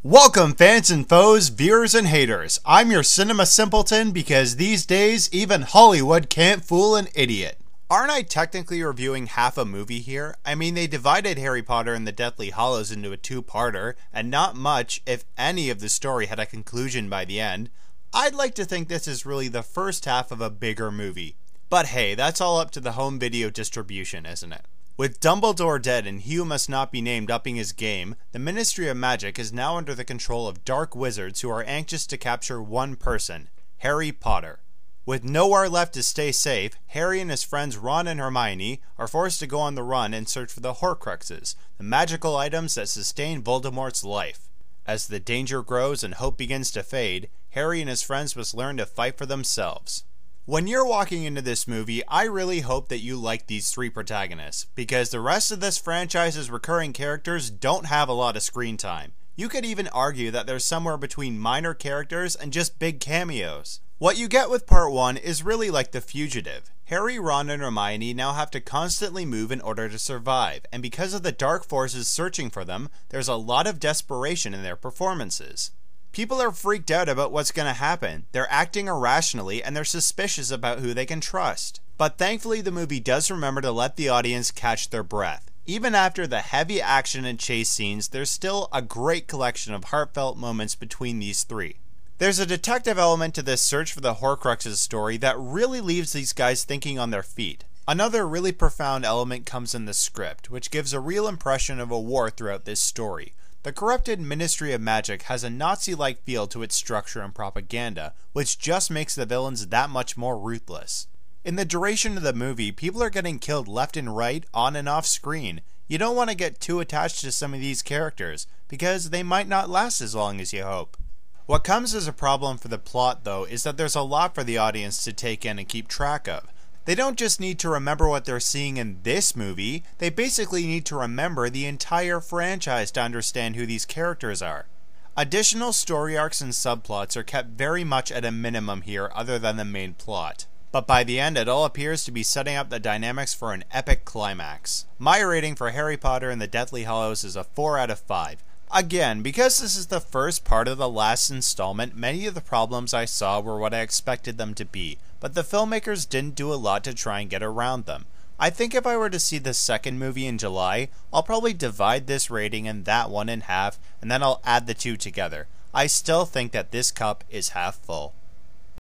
Welcome fans and foes, viewers and haters. I'm your cinema simpleton because these days even Hollywood can't fool an idiot. Aren't I technically reviewing half a movie here? I mean, they divided Harry Potter and the Deathly Hallows into a two-parter, and not much, if any, of the story had a conclusion by the end. I'd like to think this is really the first half of a bigger movie. But hey, that's all up to the home video distribution, isn't it? With Dumbledore dead and He Who Must Not Be Named upping his game, the Ministry of Magic is now under the control of dark wizards who are anxious to capture one person, Harry Potter. With nowhere left to stay safe, Harry and his friends Ron and Hermione are forced to go on the run and search for the Horcruxes, the magical items that sustain Voldemort's life. As the danger grows and hope begins to fade, Harry and his friends must learn to fight for themselves. When you're walking into this movie, I really hope that you like these three protagonists, because the rest of this franchise's recurring characters don't have a lot of screen time. You could even argue that they're somewhere between minor characters and just big cameos. What you get with part 1 is really like The Fugitive. Harry, Ron, and Hermione now have to constantly move in order to survive, and because of the dark forces searching for them, there's a lot of desperation in their performances. People are freaked out about what's going to happen, they're acting irrationally, and they're suspicious about who they can trust. But thankfully the movie does remember to let the audience catch their breath. Even after the heavy action and chase scenes, there's still a great collection of heartfelt moments between these three. There's a detective element to this search for the Horcruxes story that really leaves these guys thinking on their feet. Another really profound element comes in the script, which gives a real impression of a war throughout this story. The corrupted Ministry of Magic has a Nazi-like feel to its structure and propaganda, which just makes the villains that much more ruthless. In the duration of the movie, people are getting killed left and right, on and off screen. You don't want to get too attached to some of these characters, because they might not last as long as you hope. What comes as a problem for the plot, though, is that there's a lot for the audience to take in and keep track of. They don't just need to remember what they're seeing in this movie, they basically need to remember the entire franchise to understand who these characters are. Additional story arcs and subplots are kept very much at a minimum here other than the main plot. But by the end, it all appears to be setting up the dynamics for an epic climax. My rating for Harry Potter and the Deathly Hallows is a 4 out of 5. Again, because this is the first part of the last installment, many of the problems I saw were what I expected them to be, but the filmmakers didn't do a lot to try and get around them. I think if I were to see the second movie in July, I'll probably divide this rating and that one in half, and then I'll add the two together. I still think that this cup is half full.